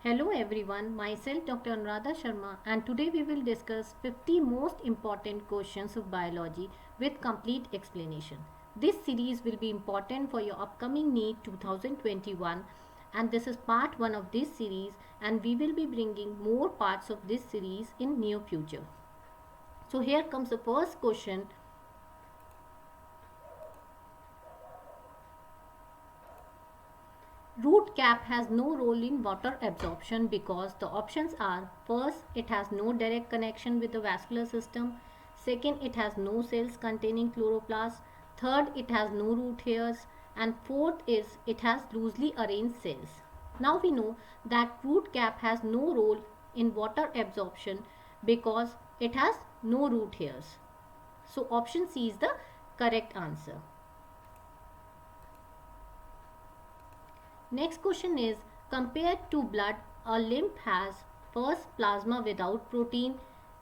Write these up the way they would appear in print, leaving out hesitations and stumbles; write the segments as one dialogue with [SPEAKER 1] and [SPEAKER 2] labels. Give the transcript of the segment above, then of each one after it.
[SPEAKER 1] Hello everyone, myself Dr. Anuradha Sharma, and today we will discuss 50 most important questions of biology with complete explanation. This series will be important for your upcoming NEET 2021, and this is part 1 of this series, and we will be bringing more parts of this series in near future. So here comes the first question. Root cap has no role in water absorption because the options are: first, it has no direct connection with the vascular system; second, it has no cells containing chloroplast; third, it has no root hairs; and fourth is it has loosely arranged cells. Now we know that root cap has no role in water absorption because it has no root hairs. So option C is the correct answer. Next question is, compared to blood, a lymph has first plasma without protein,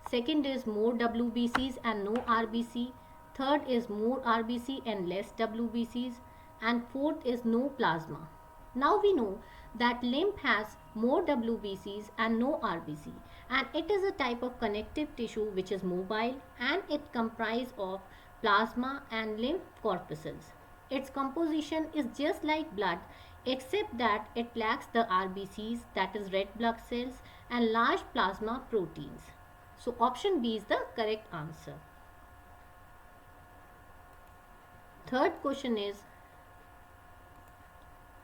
[SPEAKER 1] second is more WBCs and no RBC, third is more RBC and less WBCs, and fourth is no plasma. Now we know that lymph has more WBCs and no RBC, and it is a type of connective tissue which is mobile, and it comprises of plasma and lymph corpuscles. Its composition is just like blood except that it lacks the RBCs, that is red blood cells, and large plasma proteins. So option B is the correct answer. Third question is,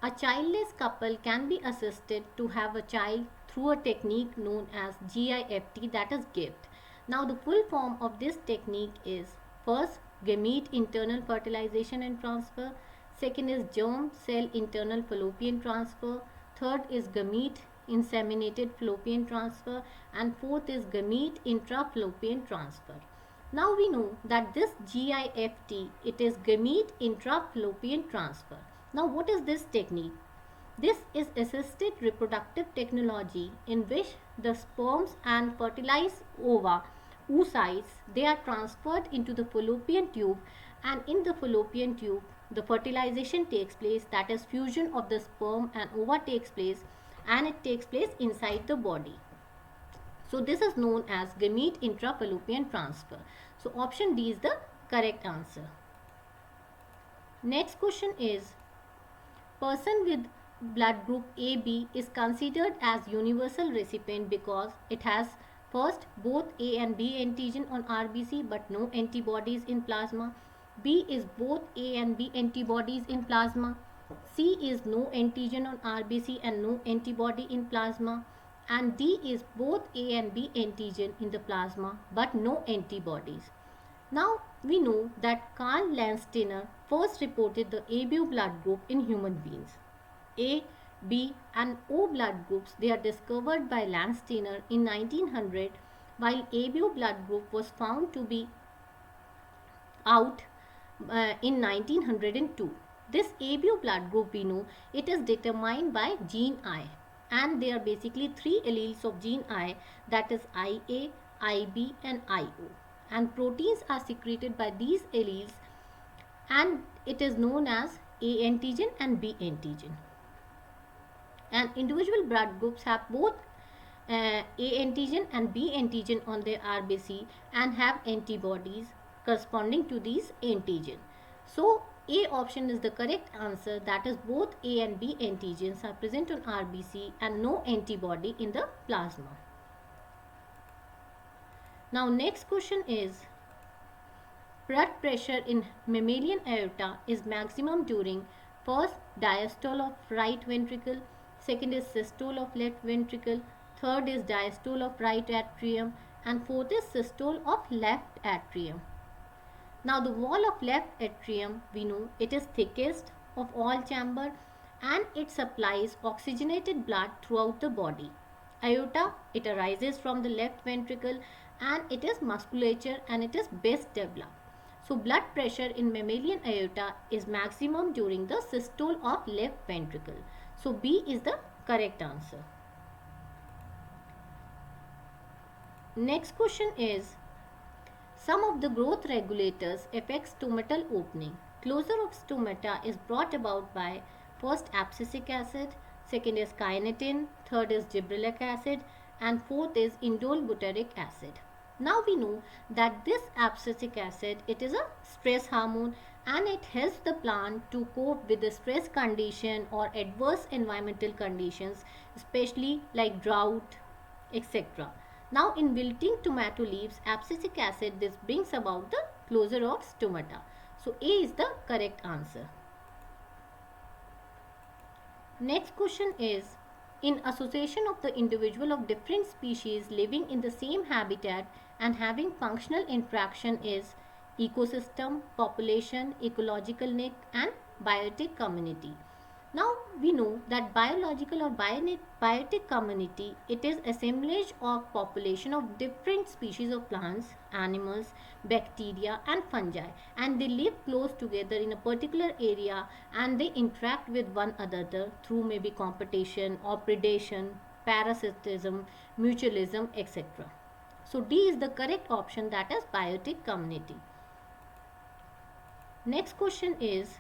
[SPEAKER 1] a childless couple can be assisted to have a child through a technique known as GIFT, that is GIFT. Now the full form of this technique is: first, gamete internal fertilization and transfer; second is germ cell internal fallopian transfer; third is gamete inseminated fallopian transfer; and fourth is gamete intrafallopian transfer. Now we know that this GIFT, it is gamete intrafallopian transfer. Now what is this technique? This is assisted reproductive technology in which the sperms and fertilized oocytes, they are transferred into the fallopian tube, and in the fallopian tube the fertilization takes place, that is fusion of the sperm and ova takes place, and it takes place inside the body. So this is known as gamete intrafallopian transfer. So option D is the correct answer. Next question is, person with blood group AB is considered as universal recipient because it has first both A and B antigen on RBC but no antibodies in plasma. B is both A and B antibodies in plasma. C is no antigen on RBC and no antibody in plasma. And D is both A and B antigen in the plasma but no antibodies. Now we know that Karl Landsteiner first reported the AB blood group in human beings. A, B and O blood groups, they are discovered by Landsteiner in 1900, while AB blood group was found to be out in 1902. This AB blood group, we know it is determined by gene I, and there are basically three alleles of gene I, that is IA, IB and IO, and proteins are secreted by these alleles, and it is known as A antigen and B antigen. And individual blood groups have both A antigen and B antigen on their RBC and have antibodies corresponding to these antigen. So A option is the correct answer, that is both A and B antigens are present on RBC and no antibody in the plasma. Now next question is, blood pressure in mammalian aorta is maximum during first diastole of right ventricle, second is systole of left ventricle, third is diastole of right atrium, and fourth is systole of left atrium. Now the wall of left atrium, we know it is thickest of all chamber and it supplies oxygenated blood throughout the body. Aorta, it arises from the left ventricle and it is musculature and it is best developed. So blood pressure in mammalian aorta is maximum during the systole of left ventricle. So B is the correct answer. Next question is, some of the growth regulators affect stomatal opening. Closure of stomata is brought about by first abscisic acid, second is kynetin, third is gibberellic acid, and fourth is indole butyric acid. Now we know that this abscisic acid, it is a stress hormone and it helps the plant to cope with the stress condition or adverse environmental conditions, especially like drought, etc. Now in wilting tomato leaves, abscisic acid, this brings about the closure of stomata. So A is the correct answer. Next question is, in association of the individual of different species living in the same habitat and having functional interaction is ecosystem, population, ecological niche and biotic community. Now we know that biological or biotic community, it is assemblage or population of different species of plants, animals, bacteria and fungi, and they live close together in a particular area and they interact with one another through maybe competition or predation, parasitism, mutualism, etc. So D is the correct option, that is biotic community. Next question is,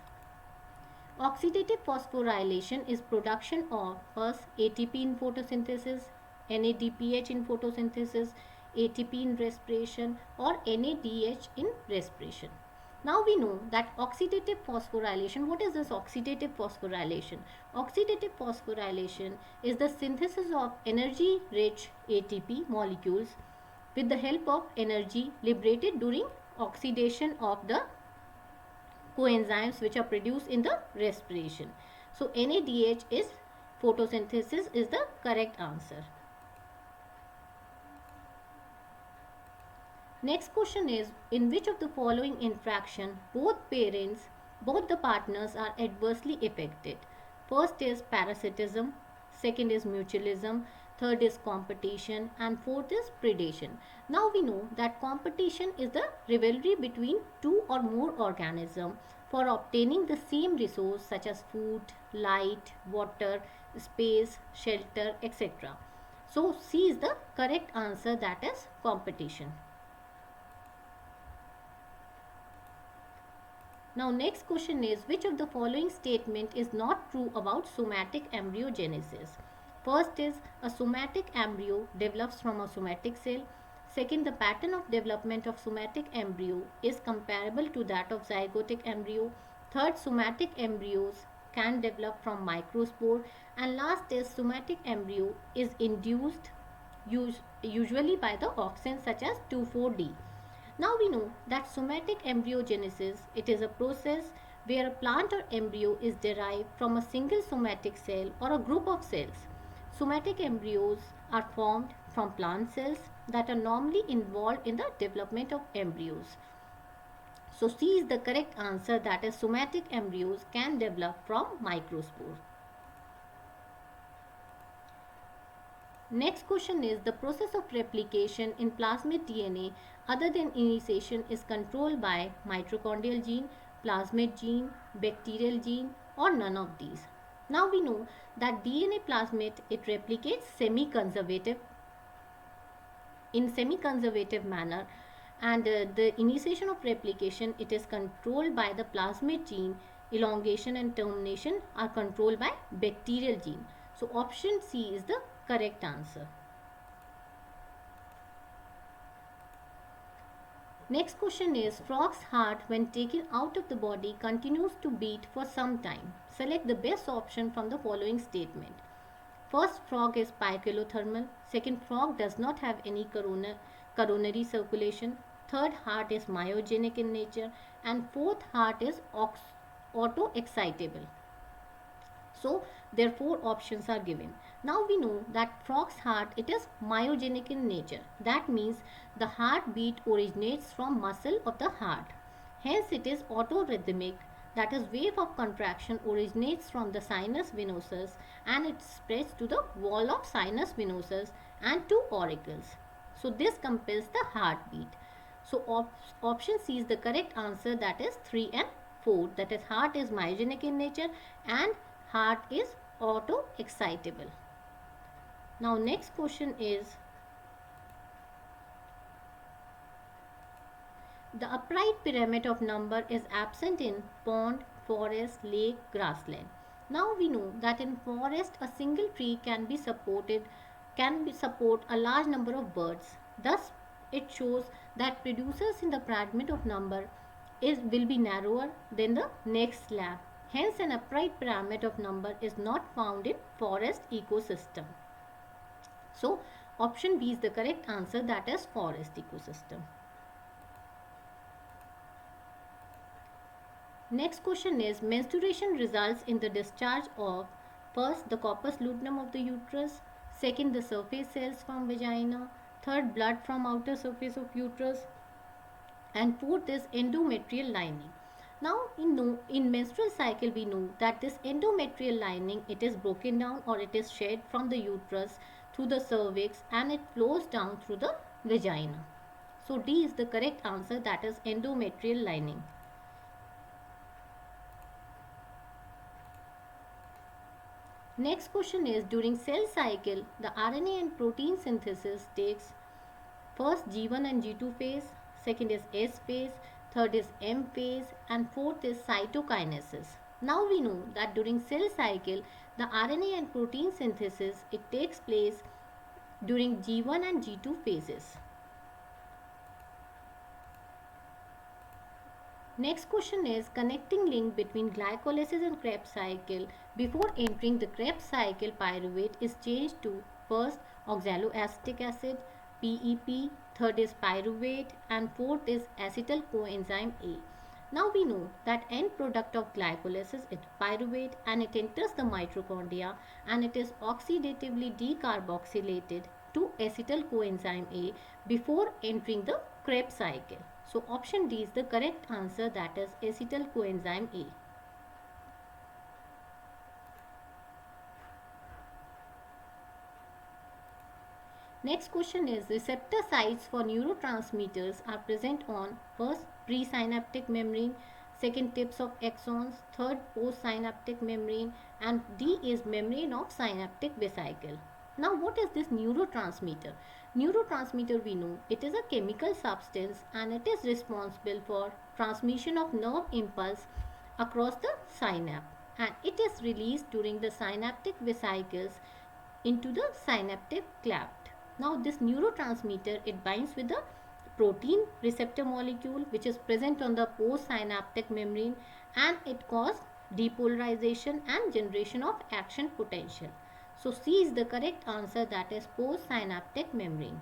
[SPEAKER 1] oxidative phosphorylation is production of first ATP in photosynthesis, NADPH in photosynthesis, ATP in respiration or NADH in respiration. Now we know that oxidative phosphorylation, what is this oxidative phosphorylation? Oxidative phosphorylation is the synthesis of energy rich ATP molecules with the help of energy liberated during oxidation of the coenzymes which are produced in the respiration. So NADH is photosynthesis is the correct answer. Next question is, in which of the following interaction both the partners are adversely affected? First is parasitism, second is mutualism, third is competition and fourth is predation. Now we know that competition is the rivalry between two or more organisms for obtaining the same resource such as food, light, water, space, shelter, etc. So C is the correct answer, that is competition. Now next question is, which of the following statement is not true about somatic embryogenesis? First is, a somatic embryo develops from a somatic cell. Second, the pattern of development of somatic embryo is comparable to that of zygotic embryo. Third, somatic embryos can develop from microspore. And last is, somatic embryo is induced usually by the auxins such as 2,4-D. Now we know that somatic embryogenesis, it is a process where a plant or embryo is derived from a single somatic cell or a group of cells. Somatic embryos are formed from plant cells that are normally involved in the development of embryos. So C is the correct answer, that is somatic embryos can develop from microspore. Next question is, the process of replication in plasmid DNA other than initiation is controlled by mitochondrial gene, plasmid gene, bacterial gene or none of these. Now we know that DNA plasmid, it replicates in semi-conservative manner, and the initiation of replication, it is controlled by the plasmid gene. Elongation and termination are controlled by bacterial gene. So option C is the correct answer. Next question is, frog's heart when taken out of the body continues to beat for some time. Select the best option from the following statement. First, frog is pykilothermal. Second, frog does not have any coronary circulation. Third, heart is myogenic in nature. And fourth, heart is auto-excitable. So their four options are given. Now we know that frog's heart, it is myogenic in nature. That means the heartbeat originates from muscle of the heart. Hence it is autorhythmic, that is wave of contraction originates from the sinus venosus and it spreads to the wall of sinus venosus and to auricles. So this compels the heartbeat. So option C is the correct answer, that is 3 and 4, that is heart is myogenic in nature and heart is auto-excitable. Now next question is, the upright pyramid of number is absent in pond, forest, lake, grassland. Now we know that in forest a single tree can be support a large number of birds. Thus it shows that producers in the pyramid of number will be narrower than the next slab. Hence an upright pyramid of number is not found in forest ecosystem. So option B is the correct answer, that is forest ecosystem. Next question is menstruation results in the discharge of first the corpus luteum of the uterus, second the surface cells from vagina, third blood from outer surface of uterus, and fourth is endometrial lining. Now in menstrual cycle we know that this endometrial lining, it is broken down or it is shed from the uterus through the cervix and it flows down through the vagina. So D is the correct answer, that is endometrial lining. Next question is during cell cycle the RNA and protein synthesis takes first G1 and G2 phase, second is S phase, third is M phase, and fourth is cytokinesis. Now we know that during cell cycle the RNA and protein synthesis, it takes place during G1 and G2 phases. Next question is connecting link between glycolysis and Krebs cycle. Before entering the Krebs cycle, pyruvate is changed to first oxaloacetic acid, PEP, third is pyruvate, and fourth is acetyl coenzyme A. Now we know that end product of glycolysis is pyruvate and it enters the mitochondria and it is oxidatively decarboxylated to acetyl coenzyme A before entering the Krebs cycle. So option D is the correct answer, that is acetyl coenzyme A. Next question is receptor sites for neurotransmitters are present on first presynaptic membrane, second tips of axons, third postsynaptic membrane, and D is membrane of synaptic vesicle. Now what is this neurotransmitter? Neurotransmitter, we know it is a chemical substance and it is responsible for transmission of nerve impulse across the synapse, and it is released during the synaptic vesicles into the synaptic cleft. Now this neurotransmitter, it binds with the protein receptor molecule which is present on the postsynaptic membrane and it causes depolarization and generation of action potential. So C is the correct answer, that is postsynaptic membrane.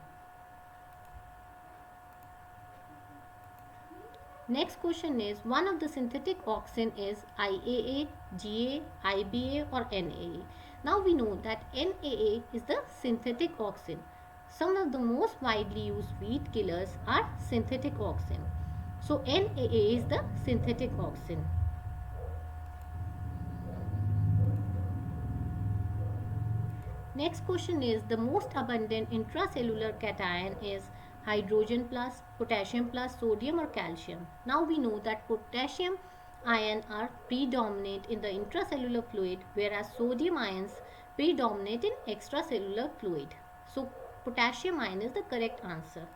[SPEAKER 1] Next question is one of the synthetic auxin is IAA, GA, IBA or NAA. Now we know that NAA is the synthetic auxin. Some of the most widely used weed killers are synthetic auxin. So NAA is the synthetic auxin. Next question is the most abundant intracellular cation is hydrogen plus, potassium plus, sodium or calcium. Now we know that potassium ion are predominant in the intracellular fluid whereas sodium ions predominate in extracellular fluid. So potassium ion is the correct answer.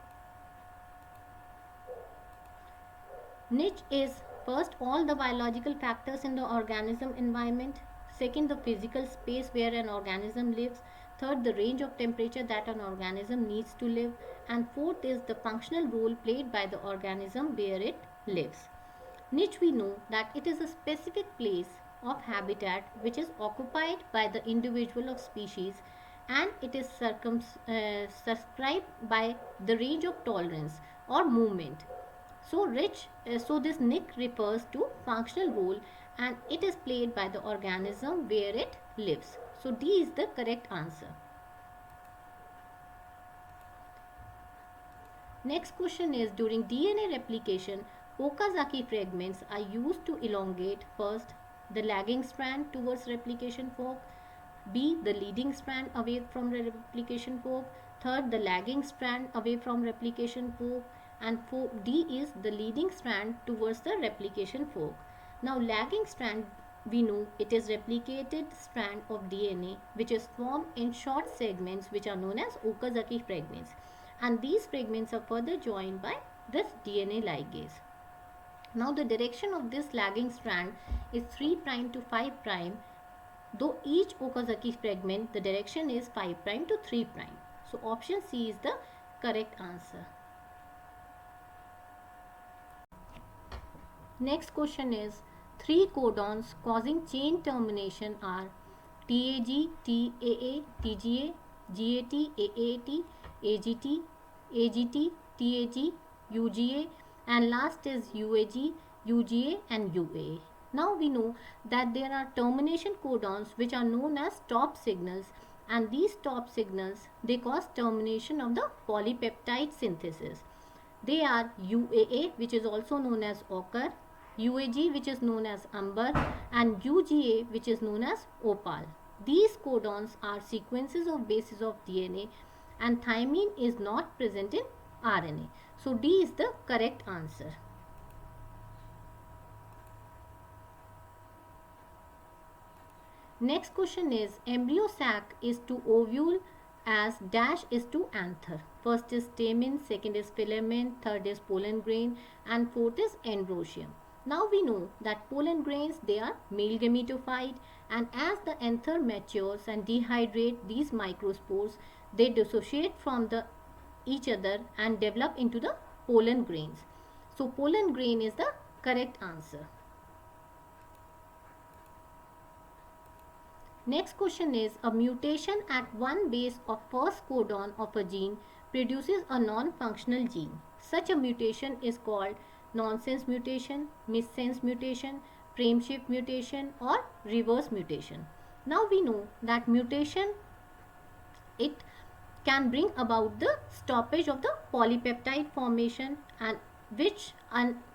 [SPEAKER 1] Niche is first all the biological factors in the organism environment, second the physical space where an organism lives, third the range of temperature that an organism needs to live, and fourth is the functional role played by the organism where it lives. Niche, we know that it is a specific place of habitat which is occupied by the individual of species and it is circumscribed by the range of tolerance or movement. So this niche refers to functional role and it is played by the organism where it lives. So D is the correct answer. Next question is during DNA replication, Okazaki fragments are used to elongate first the lagging strand towards replication fork, B the leading strand away from the replication fork, third the lagging strand away from replication fork, and D is the leading strand towards the replication fork. Now lagging strand, we know it is replicated strand of DNA which is formed in short segments which are known as Okazaki fragments, and these fragments are further joined by this DNA ligase. Now the direction of this lagging strand is 3' to 5', Though each Okazaki fragment, the direction is 5 prime to 3 prime. So option C is the correct answer. Next question is, three codons causing chain termination are TAG, TAA, TGA, GAT, AAT, AGT, AGT, TAG, UGA, and last is UAG, UGA and UAA. Now we know that there are termination codons which are known as stop signals, and these stop signals, they cause termination of the polypeptide synthesis. They are UAA, which is also known as ochre, UAG, which is known as amber, and UGA, which is known as opal. These codons are sequences of bases of DNA, and thymine is not present in RNA. So D is the correct answer. Next question is, embryo sac is to ovule as dash is to anther. First is stamen, second is filament, third is pollen grain, and fourth is androecium. Now we know that pollen grains, they are male gametophyte, and as the anther matures and dehydrate these microspores, they dissociate from each other and develop into the pollen grains. So pollen grain is the correct answer. Next question is, a mutation at one base of first codon of a gene produces a non-functional gene. Such a mutation is called nonsense mutation, missense mutation, frameshift mutation or reverse mutation. Now we know that mutation, it can bring about the stoppage of the polypeptide formation, and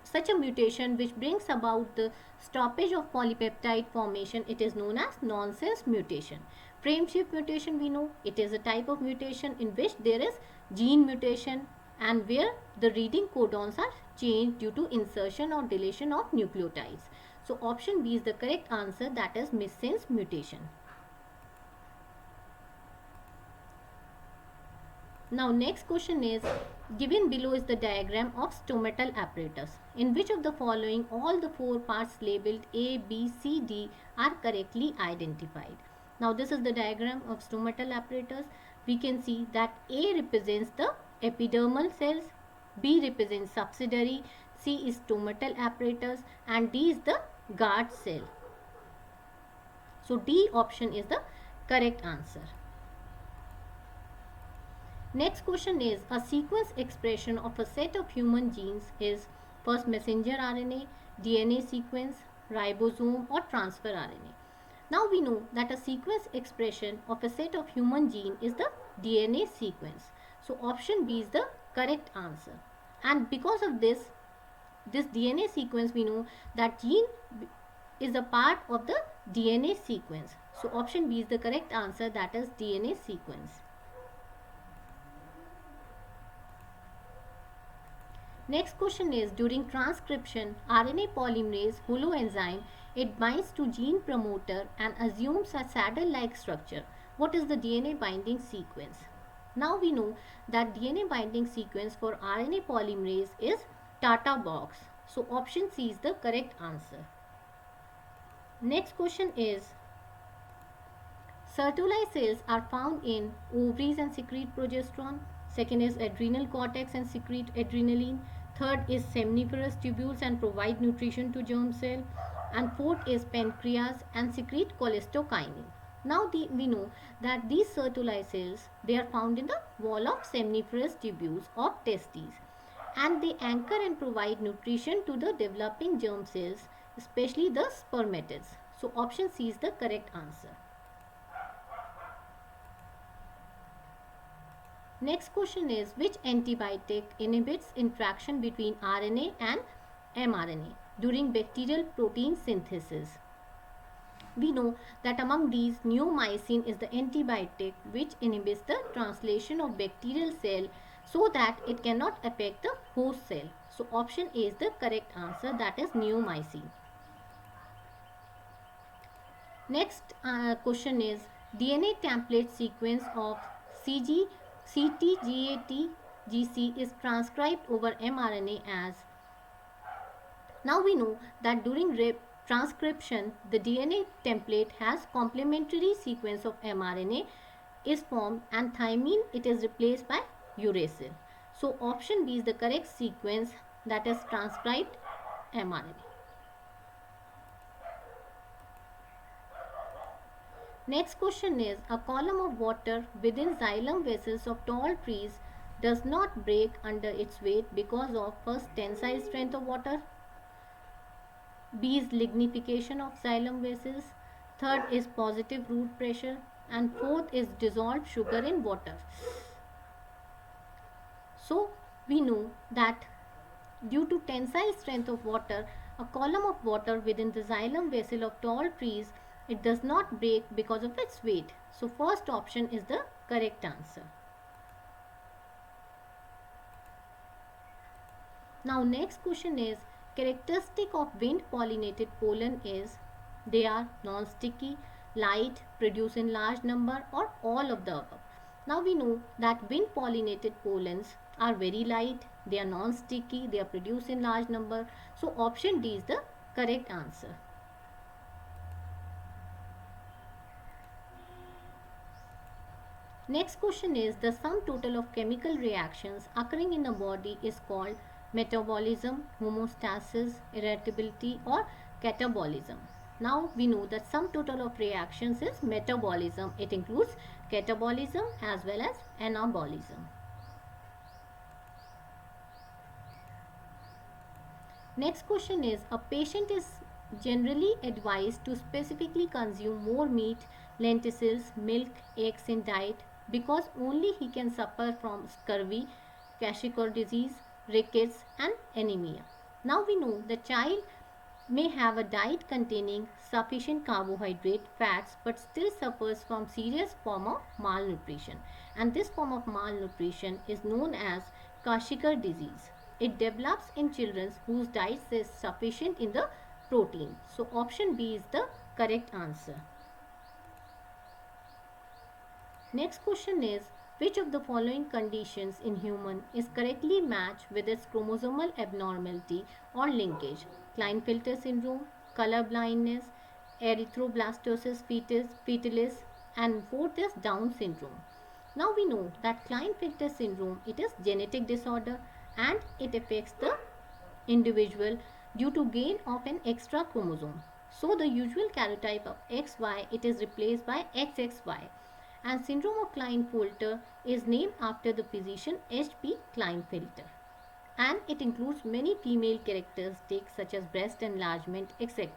[SPEAKER 1] such a mutation which brings about the stoppage of polypeptide formation, it is known as nonsense mutation. Frameshift mutation, we know it is a type of mutation in which there is gene mutation and where the reading codons are changed due to insertion or deletion of nucleotides. So option B is the correct answer, that is missense mutation. Now next question is, given below is the diagram of stomatal apparatus. In which of the following all the four parts labeled A, B, C, D are correctly identified? Now this is the diagram of stomatal apparatus. We can see that A represents the epidermal cells, B represents subsidiary, C is stomatal apparatus, and D is the guard cell. So D option is the correct answer. Next question is, a sequence expression of a set of human genes is first messenger RNA, DNA sequence, ribosome or transfer RNA. Now we know that a sequence expression of a set of human gene is the DNA sequence. So option B is the correct answer. And because of this DNA sequence, we know that gene is a part of the DNA sequence. So option B is the correct answer, that is DNA sequence. Next question is, during transcription, RNA polymerase holoenzyme, it binds to gene promoter and assumes a saddle-like structure. What is the DNA binding sequence? Now we know that DNA binding sequence for RNA polymerase is Tata box. So option C is the correct answer. Next question is, Sertoli cells are found in ovaries and secrete progesterone. Second is adrenal cortex and secrete adrenaline. Third is seminiferous tubules and provide nutrition to germ cell. And fourth is pancreas and secrete cholecystokinin. Now we know that these Sertoli cells, they are found in the wall of seminiferous tubules of testes, and they anchor and provide nutrition to the developing germ cells, especially the spermatids. So option C is the correct answer. Next question is, which antibiotic inhibits interaction between RNA and mRNA during bacterial protein synthesis? We know that among these, neomycin is the antibiotic which inhibits the translation of bacterial cell so that it cannot affect the host cell. So option A is the correct answer, that is neomycin. Next question is, DNA template sequence of CTGATGC is transcribed over mRNA as. Now we know that during transcription, the DNA template has complementary sequence of mRNA is formed and thymine it is replaced by uracil. So option B is the correct sequence, that is transcribed mRNA. Next question is, a column of water within xylem vessels of tall trees does not break under its weight because of first tensile strength of water, B is lignification of xylem vessels, third is positive root pressure, and fourth is dissolved sugar in water. So we know that due to tensile strength of water, a column of water within the xylem vessel of tall trees, it does not break because of its weight. So first option is the correct answer. Now next question is, characteristic of wind pollinated pollen is they are non-sticky, light, produce in large number, or all of the above. Now we know that wind pollinated pollens are very light, they are non-sticky, they are produced in large number. So option D is the correct answer. Next question is, the sum total of chemical reactions occurring in a body is called metabolism, homeostasis, irritability, or catabolism. Now we know that sum total of reactions is metabolism. It includes catabolism as well as anabolism. Next question is, a patient is generally advised to specifically consume more meat, lentils, milk, eggs in diet because only he can suffer from scurvy, Kwashiorkor disease, rickets, and anemia. Now we know the child may have a diet containing sufficient carbohydrate, fats, but still suffers from serious form of malnutrition. And this form of malnutrition is known as Kwashiorkor disease. It develops in children whose diet is sufficient in the protein. So option B is the correct answer. Next question is, which of the following conditions in human is correctly matched with its chromosomal abnormality or linkage? Klinefelter syndrome, color blindness, erythroblastosis fetalis, and fourth is Down syndrome. Now we know that Klinefelter syndrome, it is genetic disorder and it affects the individual due to gain of an extra chromosome. So the usual karyotype of XY, it is replaced by XXY. And syndrome of Klinefelter is named after the physician H.P. Klinefelter. And it includes many female characteristics such as breast enlargement, etc.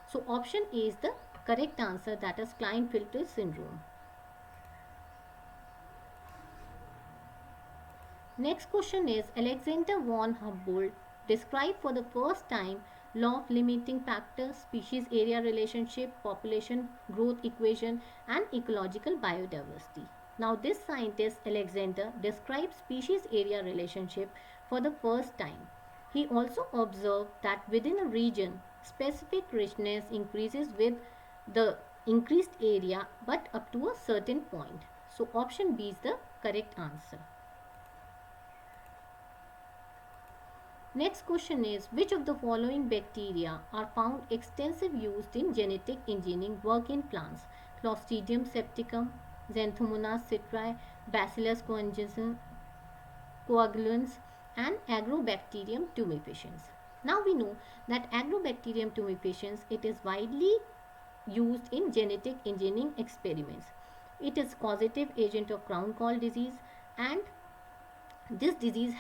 [SPEAKER 1] So option A is the correct answer, that is Klinefelter syndrome. Next question is, Alexander von Humboldt described for the first time law of limiting factors, species area relationship, population growth equation, and ecological biodiversity. Now this scientist Alexander described species area relationship for the first time. He also observed that within a region, specific richness increases with the increased area but up to a certain point. So option B is the correct answer. Next question is, which of the following bacteria are found extensive used in genetic engineering work in plants? Clostridium septicum, Xanthomonas citri, Bacillus coagulans, and Agrobacterium tumefaciens. Now we know that Agrobacterium tumefaciens, it is widely used in genetic engineering experiments. It is causative agent of crown gall disease, and this disease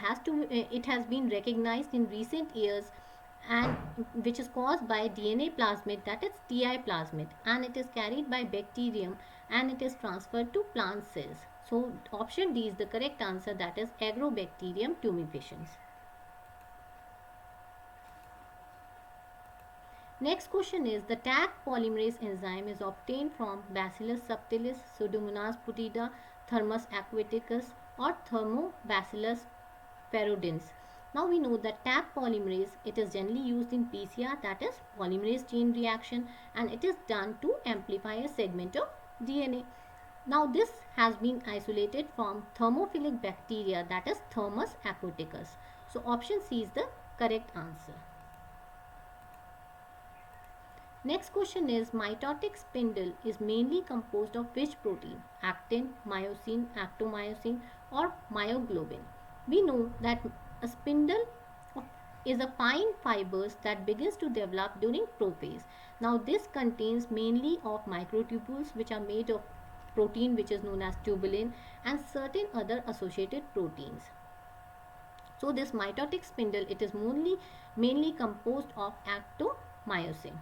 [SPEAKER 1] it has been recognized in recent years, and which is caused by DNA plasmid, that is TI plasmid, and it is carried by bacterium and it is transferred to plant cells. So option D is the correct answer, that is Agrobacterium tumefaciens. Next question is, the Taq polymerase enzyme is obtained from Bacillus subtilis, Pseudomonas putida, Thermus aquaticus, or Thermobacillus parodiens. Now we know that Taq polymerase, it is generally used in PCR, that is polymerase chain reaction, and it is done to amplify a segment of DNA. Now this has been isolated from thermophilic bacteria, that is Thermus aquaticus. So option C is the correct answer. Next question is mitotic spindle is mainly composed of which protein? Actin, myosin, actomyosin or myoglobin. We know that a spindle is a fine fibers that begins to develop during prophase. Now this contains mainly of microtubules which are made of protein which is known as tubulin and certain other associated proteins. So this mitotic spindle it is mainly composed of actomyosin.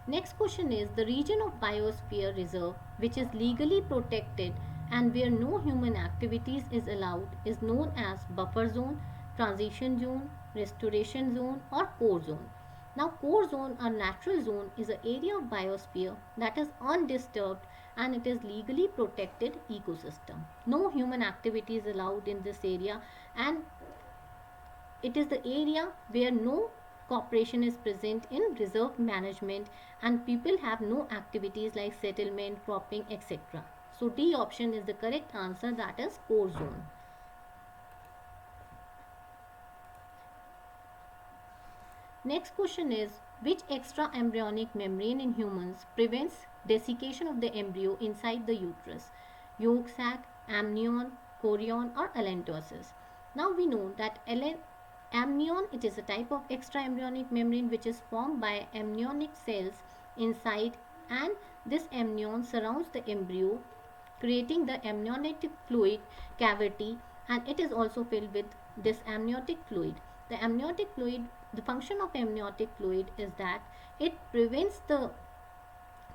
[SPEAKER 1] Next question is the region of biosphere reserve which is legally protected and where no human activities is allowed is known as buffer zone, transition zone, restoration zone or core zone. Now core zone or natural zone is an area of biosphere that is undisturbed and it is legally protected ecosystem. No human activity is allowed in this area and it is the area where no cooperation is present in reserve management and people have no activities like settlement, cropping, etc. So D option is the correct answer, that is core zone. Next question is which extra embryonic membrane in humans prevents desiccation of the embryo inside the uterus? Yolk sac, amnion, chorion or allantosis. Now we know that amnion it is a type of extra embryonic membrane which is formed by amniotic cells inside and this amnion surrounds the embryo creating the amniotic fluid cavity and it is also filled with this amniotic fluid. The amniotic fluid, the function of amniotic fluid is that it prevents the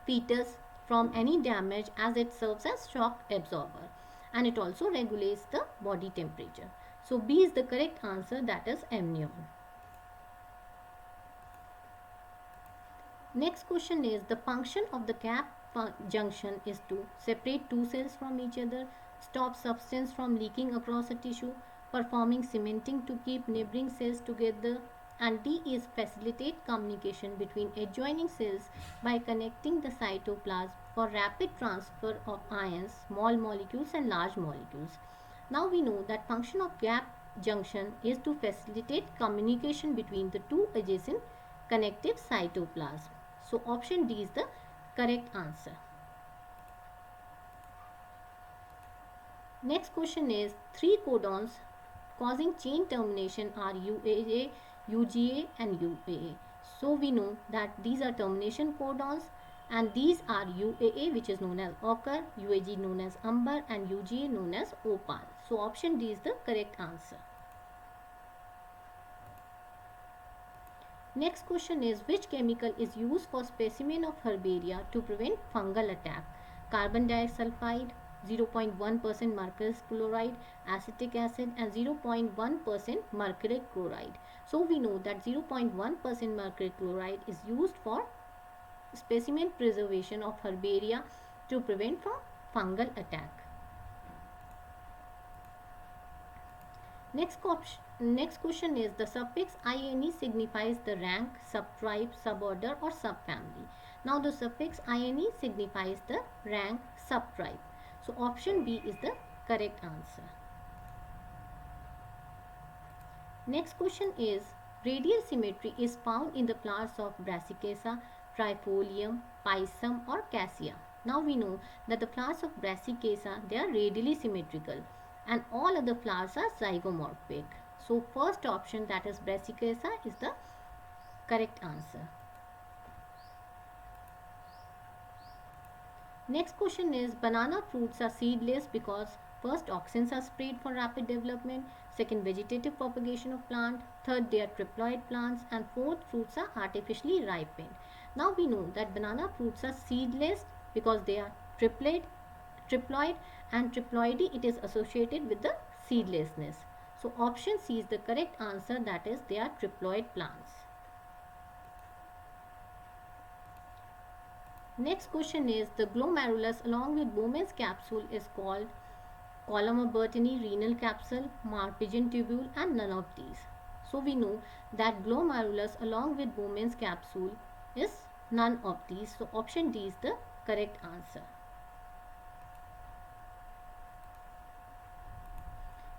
[SPEAKER 1] fetus from any damage as it serves as shock absorber and it also regulates the body temperature. So B is the correct answer, that is amnion. Next question is the function of the gap junction is to separate two cells from each other, stop substance from leaking across a tissue, performing cementing to keep neighboring cells together, and D is facilitate communication between adjoining cells by connecting the cytoplasm for rapid transfer of ions, small molecules and large molecules. Now we know that function of gap junction is to facilitate communication between the two adjacent connective cytoplasm. So option D is the correct answer. Next question is three codons causing chain termination are UAA, UGA and UAA. So we know that these are termination codons and these are UAA which is known as ochre, UAG known as umber and UGA known as opal. So option D is the correct answer. Next question is which chemical is used for specimen of herbaria to prevent fungal attack? Carbon disulfide, 0.1% mercurous chloride, acetic acid and 0.1% mercury chloride. So we know that 0.1% mercury chloride is used for specimen preservation of herbaria to prevent from fungal attack. Next question is the suffix ine signifies the rank, subtribe, suborder or subfamily. Now the suffix ine signifies the rank, subtribe. So option B is the correct answer. Next question is radial symmetry is found in the flowers of Brassicaceae, Trifolium, Pisum or Cassia. Now we know that the flowers of Brassicaceae they are radially symmetrical and all other flowers are zygomorphic. So first option that is Brassicaceae is the correct answer. Next question is banana fruits are seedless because first auxins are sprayed for rapid development, second vegetative propagation of plant, third they are triploid plants and fourth fruits are artificially ripened. Now we know that banana fruits are seedless because they are triploid and triploidy it is associated with the seedlessness. So option C is the correct answer, that is they are triploid plants. Next question is the glomerulus along with Bowman's capsule is called column of Bertini, renal capsule, Marpigin tubule and none of these. So we know that glomerulus along with Bowman's capsule is none of these. So option D is the correct answer.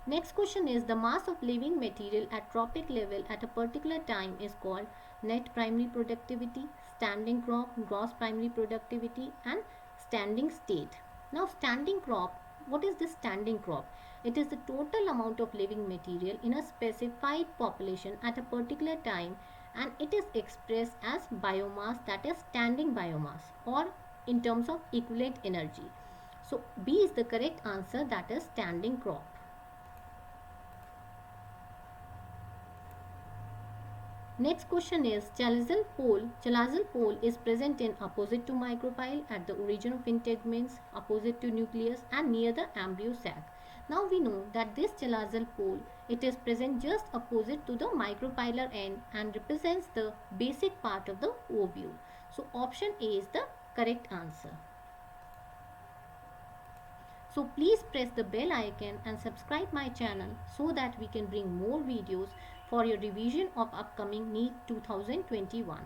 [SPEAKER 1] Next question is the mass of living material at tropic level at a particular time is called net primary productivity, standing crop, gross primary productivity and standing state. Now standing crop, what is this standing crop? It is the total amount of living material in a specified population at a particular time, and it is expressed as biomass, that is standing biomass, or in terms of equivalent energy. So B is the correct answer, that is standing crop. Next question is chalazal pole. Chalazal pole is present in opposite to micropyle, at the origin of integuments, opposite to nucleus and near the embryo sac. Now we know that this chalazal pole, it is present just opposite to the micropylar end and represents the basic part of the ovule. So option A is the correct answer. So please press the bell icon and subscribe my channel so that we can bring more videos for your revision of upcoming NEET 2021.